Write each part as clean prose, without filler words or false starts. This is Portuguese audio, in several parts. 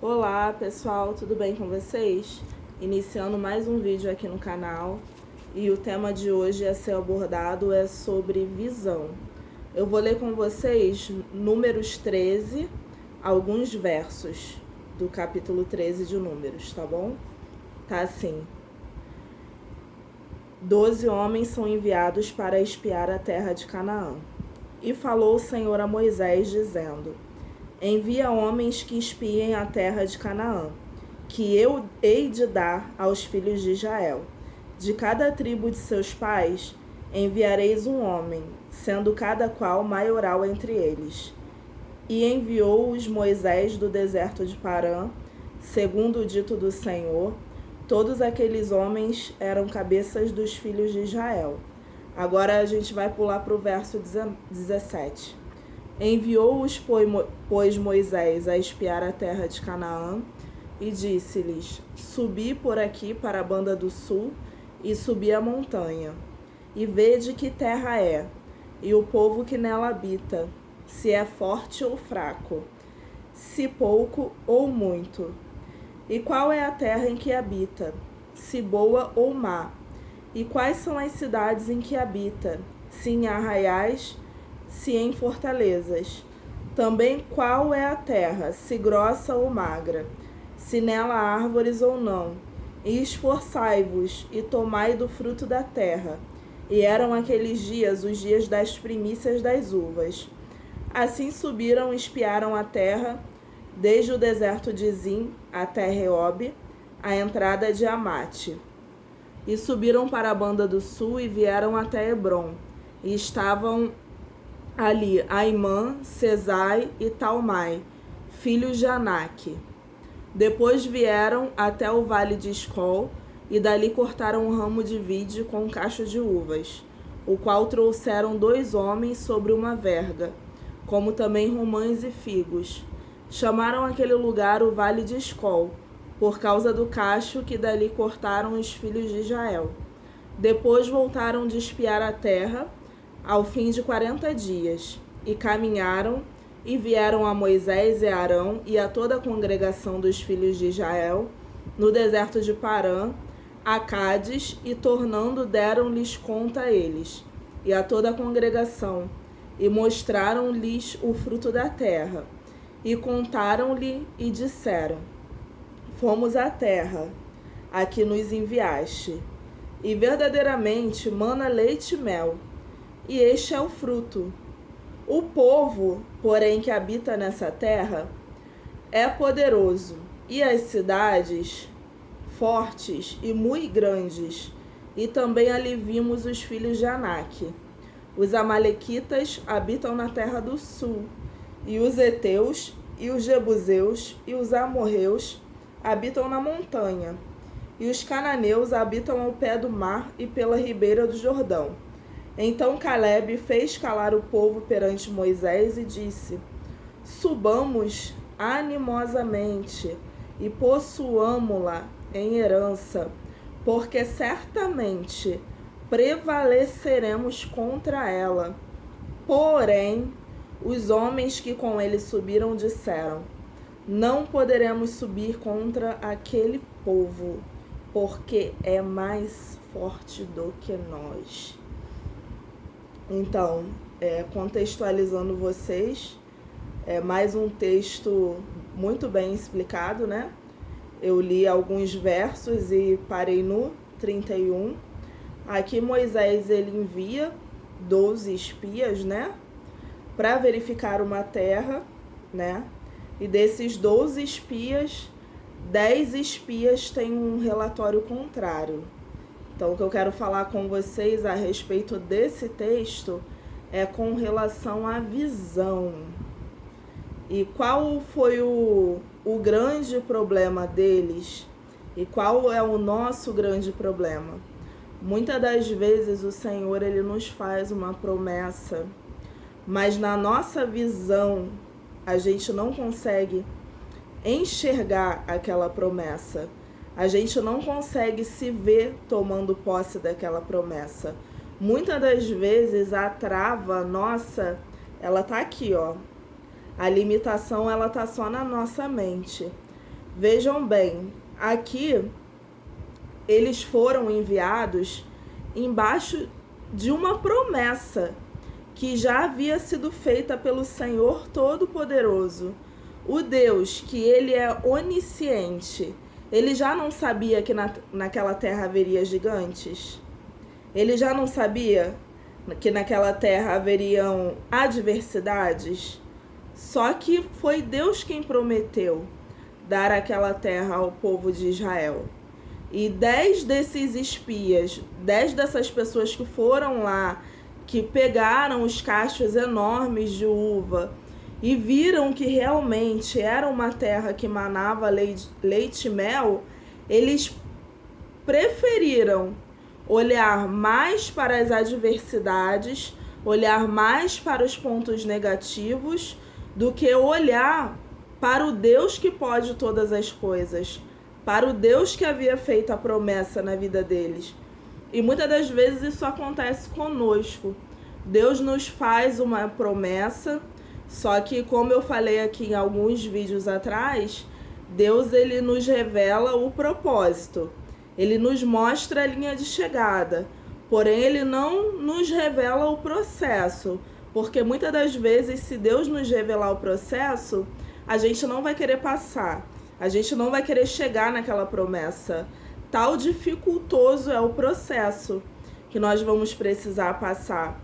Olá pessoal, tudo bem com vocês? Iniciando mais um vídeo aqui no canal e o tema de hoje a ser abordado é sobre visão. Eu vou ler com vocês Números 13, alguns versos do capítulo 13 de Números, tá bom? Tá assim: 12 homens são enviados para espiar a terra de Canaã. E falou o Senhor a Moisés, dizendo: Envia homens que espiem a terra de Canaã, que eu hei de dar aos filhos de Israel. De cada tribo de seus pais enviareis um homem, sendo cada qual maioral entre eles. E enviou-os Moisés do deserto de Parã, segundo o dito do Senhor. Todos aqueles homens eram cabeças dos filhos de Israel. Agora a gente vai pular para o verso 17. Enviou-os, pois, Moisés a espiar a terra de Canaã, e disse-lhes: Subi por aqui para a banda do sul, e subi a montanha, e vede que terra é, e o povo que nela habita, se é forte ou fraco, se pouco ou muito. E qual é a terra em que habita, se boa ou má? E quais são as cidades em que habita, se em arraiais, se em fortalezas? Também qual é a terra, se grossa ou magra, se nela há árvores ou não? E esforçai-vos e tomai do fruto da terra. E eram aqueles dias os dias das primícias das uvas. Assim subiram e espiaram a terra, desde o deserto de Zim até Reob, a entrada de Amate. E subiram para a banda do sul e vieram até Hebrom. E estavam ali Aimã, Sesai e Talmai, filhos de Anak. Depois vieram até o vale de Escol, e dali cortaram um ramo de vide com um cacho de uvas, o qual trouxeram 2 homens sobre uma verga, como também romães e figos. Chamaram aquele lugar o vale de Escol, por causa do cacho que dali cortaram os filhos de Israel. Depois voltaram de espiar a terra, ao fim de 40 dias, e caminharam, e vieram a Moisés e a Arão e a toda a congregação dos filhos de Israel, no deserto de Parã, a Cádiz, e tornando deram-lhes conta a eles, e a toda a congregação, e mostraram-lhes o fruto da terra, e contaram-lhe e disseram: Fomos à terra, a que nos enviaste, e verdadeiramente mana leite e mel, e este é o fruto. O povo, porém, que habita nessa terra é poderoso, e as cidades fortes e muito grandes, e também ali vimos os filhos de Anak. Os amalequitas habitam na terra do sul, e os heteus, e os jebuseus, e os amorreus habitam na montanha, e os cananeus habitam ao pé do mar e pela ribeira do Jordão. Então Caleb fez calar o povo perante Moisés e disse: Subamos animosamente e possuamo-la em herança, porque certamente prevaleceremos contra ela. Porém, os homens que com ele subiram disseram: Não poderemos subir contra aquele povo, porque é mais forte do que nós. Então, contextualizando vocês, mais um texto muito bem explicado, né? Eu li alguns versos e parei no 31. Aqui Moisés ele envia 12 espias, né? Para verificar uma terra, né? E desses 12 espias, 10 espias têm um relatório contrário. Então, o que eu quero falar com vocês a respeito desse texto é com relação à visão. E qual foi o grande problema deles? E qual é o nosso grande problema? Muitas das vezes o Senhor ele nos faz uma promessa, mas na nossa visão a gente não consegue enxergar aquela promessa. A gente não consegue se ver tomando posse daquela promessa. Muitas das vezes a trava nossa, ela tá aqui, ó. A limitação, ela tá só na nossa mente. Vejam bem, aqui eles foram enviados embaixo de uma promessa que já havia sido feita pelo Senhor Todo-Poderoso. O Deus, que ele é onisciente, ele já não sabia que naquela terra haveria gigantes? Ele já não sabia que naquela terra haveriam adversidades? Só que foi Deus quem prometeu dar aquela terra ao povo de Israel. E 10 desses espias, 10 dessas pessoas que foram lá, que pegaram os cachos enormes de uva e viram que realmente era uma terra que manava leite e mel, eles preferiram olhar mais para as adversidades, olhar mais para os pontos negativos, do que olhar para o Deus que pode todas as coisas, para o Deus que havia feito a promessa na vida deles. E muitas das vezes isso acontece conosco. Deus nos faz uma promessa, só que, como eu falei aqui em alguns vídeos atrás, Deus ele nos revela o propósito. Ele nos mostra a linha de chegada, porém ele não nos revela o processo, porque muitas das vezes, se Deus nos revelar o processo, a gente não vai querer passar, a gente não vai querer chegar naquela promessa. Tal dificultoso é o processo que nós vamos precisar passar.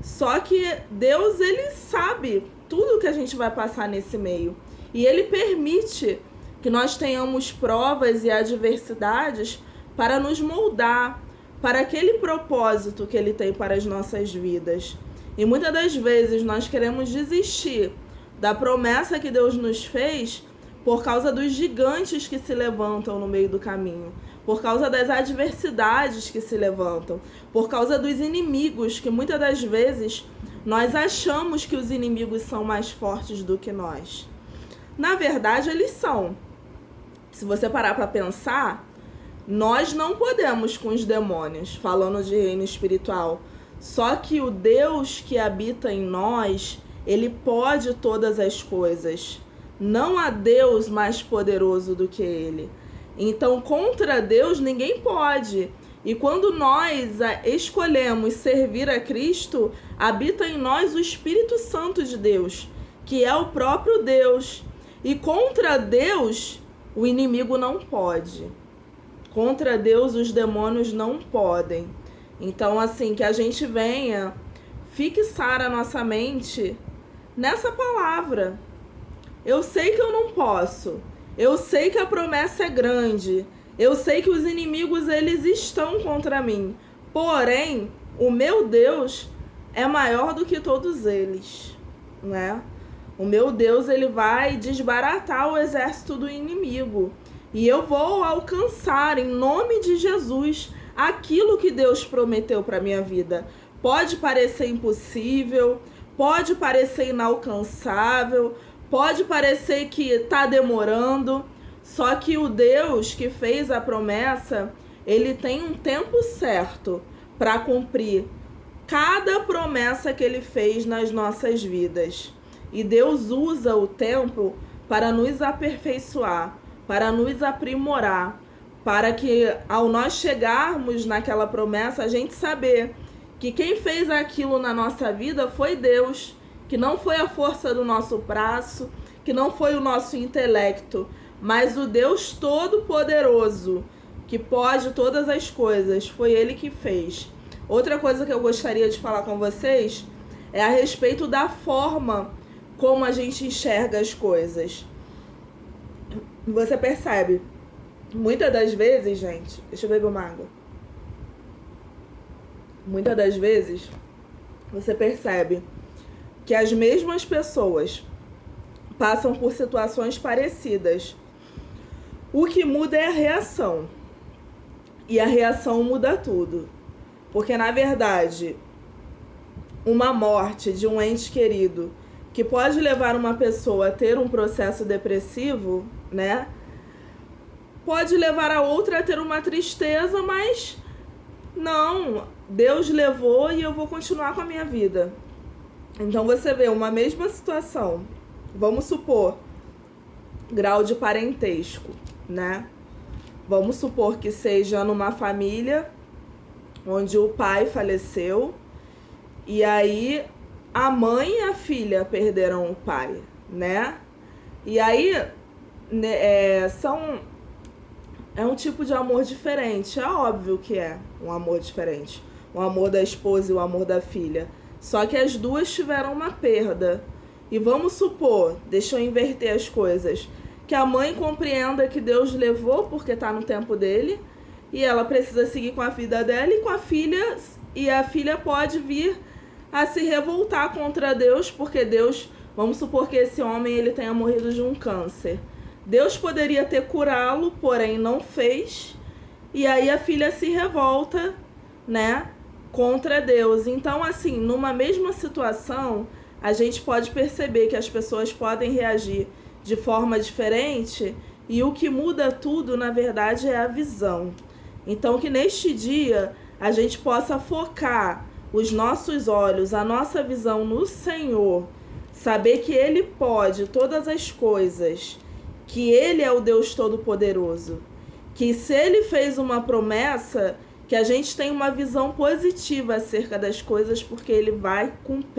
Só que Deus, ele sabe tudo que a gente vai passar nesse meio. E ele permite que nós tenhamos provas e adversidades para nos moldar para aquele propósito que ele tem para as nossas vidas. E muitas das vezes nós queremos desistir da promessa que Deus nos fez por causa dos gigantes que se levantam no meio do caminho, por causa das adversidades que se levantam, por causa dos inimigos que muitas das vezes nós achamos que os inimigos são mais fortes do que nós. Na verdade, eles são. Se você parar para pensar, nós não podemos com os demônios, falando de reino espiritual. Só que o Deus que habita em nós, ele pode todas as coisas. Não há Deus mais poderoso do que ele. Então, contra Deus, ninguém pode. E quando nós escolhemos servir a Cristo, habita em nós o Espírito Santo de Deus, que é o próprio Deus. E contra Deus, o inimigo não pode. Contra Deus, os demônios não podem. Então, assim, que a gente venha fixar a nossa mente nessa palavra. Eu sei que eu não posso. Eu sei que a promessa é grande. Eu sei que os inimigos, eles estão contra mim. Porém, o meu Deus é maior do que todos eles, né? O meu Deus, ele vai desbaratar o exército do inimigo. E eu vou alcançar, em nome de Jesus, aquilo que Deus prometeu para a minha vida. Pode parecer impossível, pode parecer inalcançável, pode parecer que está demorando, só que o Deus que fez a promessa, ele tem um tempo certo para cumprir cada promessa que ele fez nas nossas vidas. E Deus usa o tempo para nos aperfeiçoar, para nos aprimorar, para que ao nós chegarmos naquela promessa, a gente saber que quem fez aquilo na nossa vida foi Deus, que não foi a força do nosso braço, que não foi o nosso intelecto, mas o Deus Todo-Poderoso, que pode todas as coisas, foi Ele que fez. Outra coisa que eu gostaria de falar com vocês é a respeito da forma como a gente enxerga as coisas. Você percebe, muitas das vezes, gente, deixa eu beber uma água. Muitas das vezes, você percebe que as mesmas pessoas passam por situações parecidas. O que muda é a reação. E a reação muda tudo. Porque, na verdade, uma morte de um ente querido que pode levar uma pessoa a ter um processo depressivo, né? Pode levar a outra a ter uma tristeza, mas não, Deus levou e eu vou continuar com a minha vida. Então você vê uma mesma situação. Vamos supor grau de parentesco, né? Vamos supor que seja numa família onde o pai faleceu e aí a mãe e a filha perderam o pai, né? E aí é um tipo de amor diferente, é óbvio que é um amor diferente. O amor da esposa e o amor da filha. Só que as duas tiveram uma perda. E vamos supor, deixa eu inverter as coisas, que a mãe compreenda que Deus levou porque está no tempo dele e ela precisa seguir com a vida dela e com a filha, e a filha pode vir a se revoltar contra Deus porque Deus, vamos supor que esse homem ele tenha morrido de um câncer. Deus poderia ter curá-lo, porém não fez, e aí a filha se revolta, né, contra Deus. Então, assim, numa mesma situação, a gente pode perceber que as pessoas podem reagir de forma diferente e o que muda tudo, na verdade, é a visão. Então, que neste dia a gente possa focar os nossos olhos, a nossa visão no Senhor, saber que Ele pode todas as coisas, que Ele é o Deus Todo-Poderoso, que se Ele fez uma promessa, que a gente tem uma visão positiva acerca das coisas, porque Ele vai cumprir.